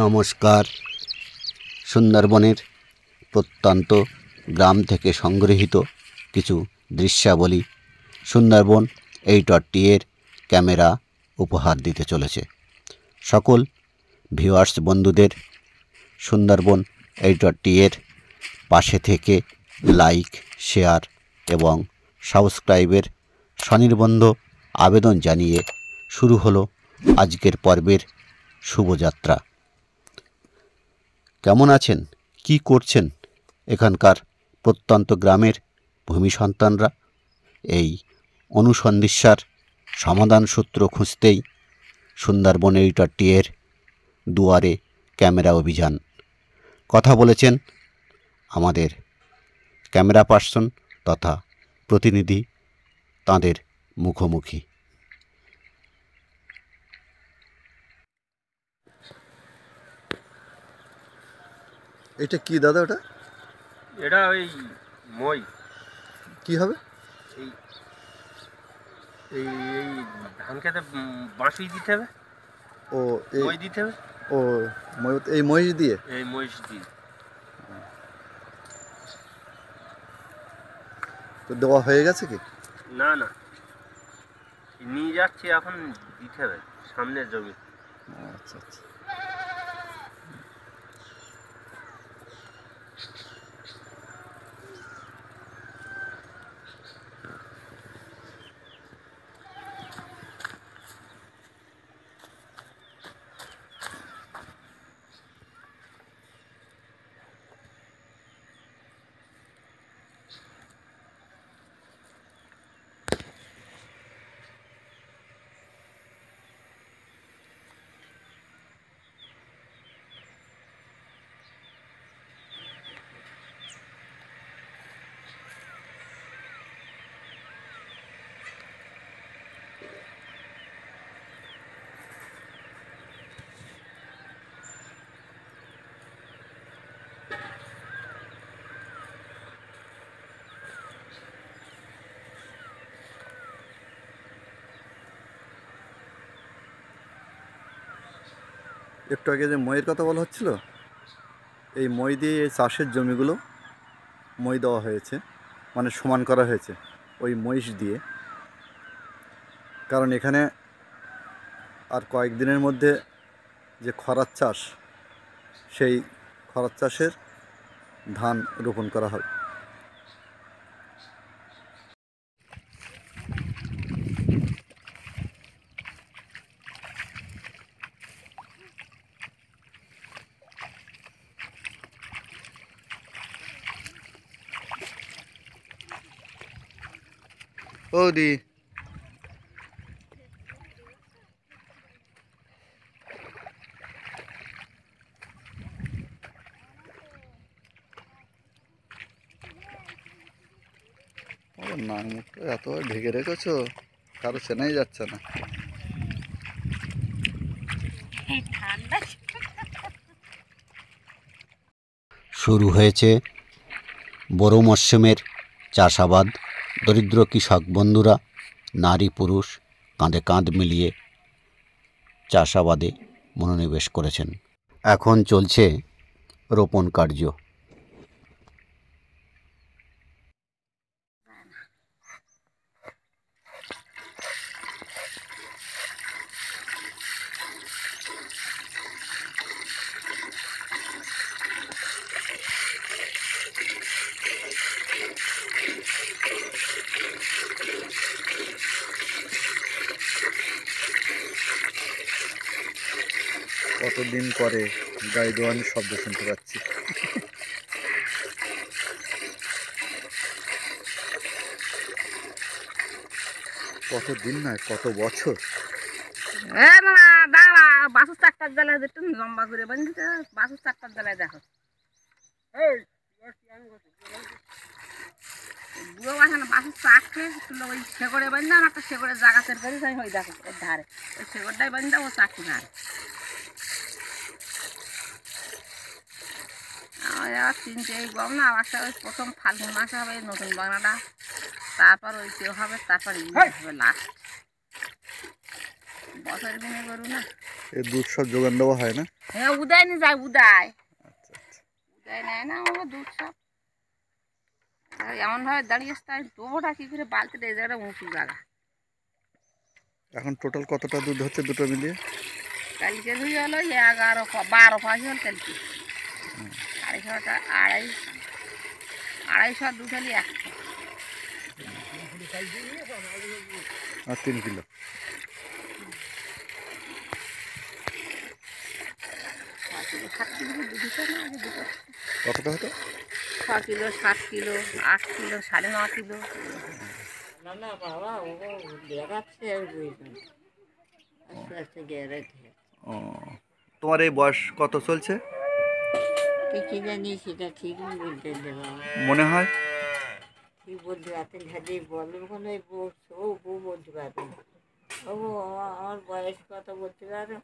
নমস্কার। সুন্দরবনের প্রত্যন্ত গ্রাম থেকে সংগৃহীত কিছু দৃশ্যাবলী সুন্দরবন 8.টি এর ক্যামেরা উপহার দিতে চলেছে। সকল ভিউয়ার্স বন্ধুদের সুন্দরবন 8.টি এর পাশে থেকে লাইক, শেয়ার এবং সাবস্ক্রাইবের স্বনির্বন্ধ আবেদন জানিয়ে শুরু হলো আজকের পর্বের শুভযাত্রা। কেমন আছেন, কি করছেন এখানকার প্রত্যন্ত গ্রামের ভূমি সন্তানরা? এই অনুসন্ধিৎসার সমাধান সূত্র খুঁজতেই সুন্দরবন 8.টি এর দুয়ারে ক্যামেরা অভিযান। কথা বলেছেন আমাদের ক্যামেরা পার্সন তথা প্রতিনিধি, তাঁদের মুখোমুখি। এটা কি দাদা? ওটা এটা ওই মই কি হবে? এই এই এই ধান খেতে বাঁশি দিতে হবে, ও এই মই দিতে হবে। ও এই মহিষ দিয়ে? এই মহিষ দিয়ে তো দেওয়া হয়ে গেছে কি? না না, নিয়ে যাচ্ছি এখন, দিতে হবে সামনের জমি। আচ্ছা আচ্ছা। একটু আগে যে মইয়ের কথা বলা হচ্ছিল, এই মই দিয়ে এই চাষের জমিগুলো মই দেওয়া হয়েছে, মানে সমান করা হয়েছে ওই মহিষ দিয়ে। কারণ এখানে আর কয়েকদিনের মধ্যে যে খরার চাষ, সেই খরার চাষের ধান রোপণ করা হবে। ও দি নাক মুখটা এত ঢেকে রেখেছো, কারো চেনাই যাচ্ছে না। শুরু হয়েছে বড় মরশুমের চাষাবাদ। দরিদ্র কৃষক বন্ধুরা, নারী পুরুষ কাঁধে কাঁধ মিলিয়ে চাষাবাদে মনোনিবেশ করেছেন। এখন চলছে রোপণ কার্য। কতদিন পরে গাই দোয়ানির শব্দ শুনতে পাচ্ছি। কতদিন নয়, কত বছর। বাসুর চারটার জ্বালায় একটু লম্বা করে বাঁধতে, বাসুর চারটার জ্বালায় দেখো বুড়ো বাসা না, বাসুর চাক খেয়ে ওই শেকড়ে বাঁধতাম, একটা শেকড়ের জায়গা তের করি, ওই দেখো ওর ধারে ওই শেকড়টাই বাঁধতাম, ও চাকরি ধারে। আমার আবার তিনটে এই গম না, আমার ওই প্রথম ফাল্গুন মাসে হবে এই নতুন বাংলাটা, তারপর ওই কেউ হবে, তারপর ইয়ে হবে লাস্ট। বছর দিনে গরু না। এই দুধ সব যোগান দেওয়া হয় না? হ্যাঁ উদয় নিয়ে যায়, উদয় আচ্ছা আচ্ছা। উদয় নেয় না ও দুধ সব। এমনভাবে দাঁড়িয়ে আসতে আমি দেবোটা কী করে, বালতিটা এই জায়গাটা উঁচু জায়গা। এখন টোটাল কতটা দুধ হচ্ছে দুটো মিলিয়ে? কালকে হয়ে গেলো 11-12 পাঁচ হল কালকে। 250টা, 250 দুধ হলে 100। আর 3 কিলো। কতটা হতো? 6 কিলো, 7 কিলো, 8 কিলো, 9.5 কিলো। না না বাবা, ও দেখাচ্ছে আর বুঝলাম, আস্তে আস্তে গেড়াচ্ছে। ও, তোমার এই বয়স কত চলছে কি জানি সেটা ঠিক বলতে দেবো, মনে হয়? ঠিক বলতে পারতেন, যদি বলবেন কোনো বউ বলতে পারবেন। ও আমার বয়স কত বলতে পারো?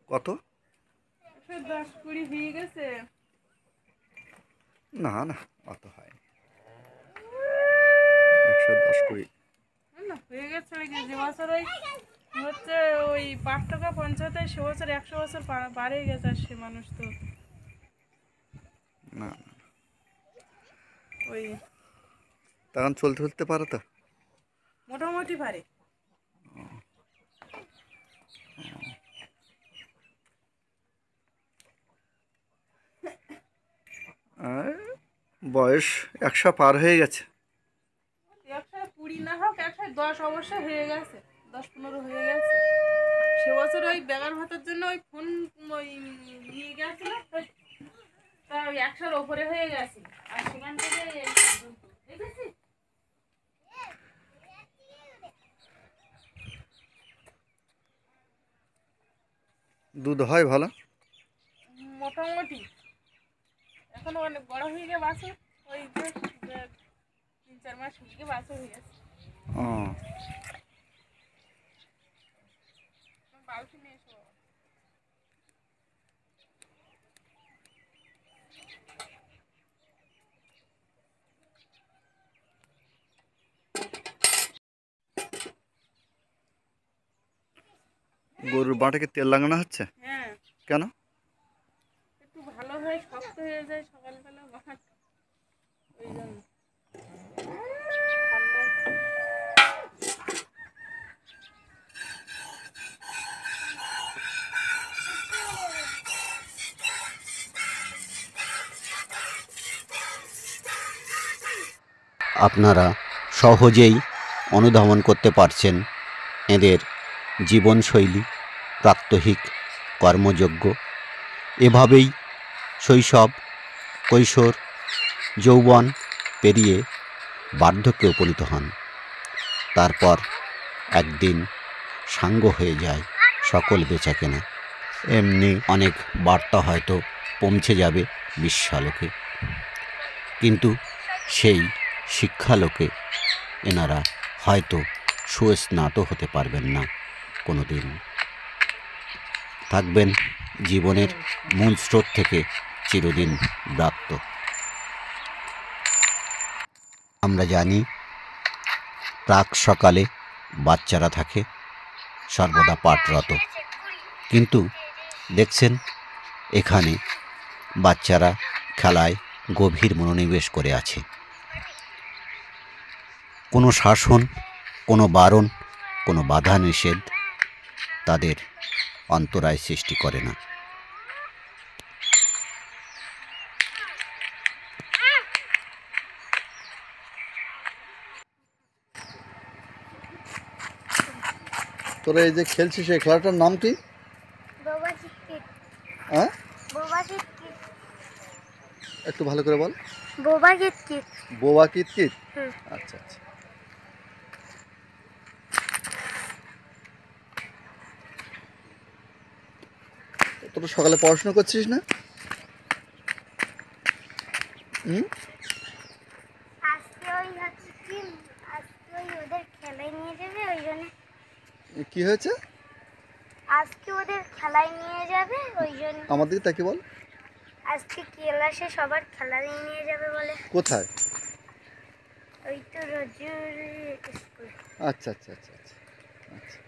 কত? 10-20 হয়ে গেছে। না না, অত হয় 110-20। না হয়ে গেছে নাকি, যে বছর ওই হচ্ছে ওই 5 টাকা পঞ্চায়েতে, সে বছর 100 বছর পার হয়ে গেছে। আর সে মানুষ তো না, ওই তখন চলতে চলতে পারো তো? মোটামুটি পারে। আর বয়স 100 পার হয়ে গেছে। 120 না হোক, 110 অবশ্য হয়ে গেছে, 10-15 হয়ে গেছে। সে বছর ওই বেগার ভাতার জন্য ওই ফোন ওই নিয়ে গেছিল, তা ওই 100-র ওপরে হয়ে গেছে। আর সেখান থেকে দেখেছি দুধ হয় ভালো? মোটামুটি। এখন অনেক বড় হয়ে গিয়ে বাছুর, ওই যে 3-4 মাস হয়ে গিয়ে বাছুর হয়ে গেছে। ও, বালতি নিয়ে এসো। গরুর বাঁটাকে তেল লাগানো হচ্ছে হ্যাঁ, কেন? একটু ভালো হয়, শক্ত হয়ে যায় সকালবেলা বাহার, ওই জন্য ঠান্ডায়। আপনারা সহজেই অনুধাবন করতে পারছেন এদের জীবনশৈলী প্রাত্যহিক কর্মযোগ্য। এভাবেই শৈশব, কৈশোর, যৌবন পেরিয়ে বার্ধক্যে উপনীত হন। তারপর একদিন সাঙ্গ হয়ে যায় সকল বেচাকেনা। এমনি অনেক বার্তা হয়তো পৌঁছে যাবে বিশ্বালোকে, কিন্তু সেই শিক্ষালোকে এনারা হয়তো সুস্নাত হতে পারবেন না কোনো দিন। থাকবেন জীবনের মূল স্রোত থেকে চিরদিন ব্রাত্য। আমরা জানি প্রাক সকালে বাচ্চারা থাকে সর্বদা পাঠরত, কিন্তু দেখছেন এখানে বাচ্চারা খেলায় গভীর মনোনিবেশ করে আছে। কোনো শাসন, কোনো বারণ, কোনো বাধা নিষেধ তাদের অন্তরায় সৃষ্টি করে না। তোরা এই যে খেলছিস এই খেলাটার নাম কি? হ্যাঁ, একটু ভালো করে বল। বোবা কিতকিত। বোবা কিতকিত। হুম। আচ্ছা আচ্ছা। তোরা সকালে পড়াশোনা করছিস না? আজকে ওই হচ্ছে কি, আজকে ওই ওদের খেলায় নিয়ে যাবে, ওই জন্য। কি হয়েছে? আজকে ওদের খেলায় নিয়ে যাবে, ওই জন্য। আমার দিকে তাকে বল। আজকে ক্লাসে সবার খেলায় নিয়ে যাবে বলে। কোথায়? ওই তো রোজুর স্কুল। আচ্ছা আচ্ছা আচ্ছা আচ্ছা। আচ্ছা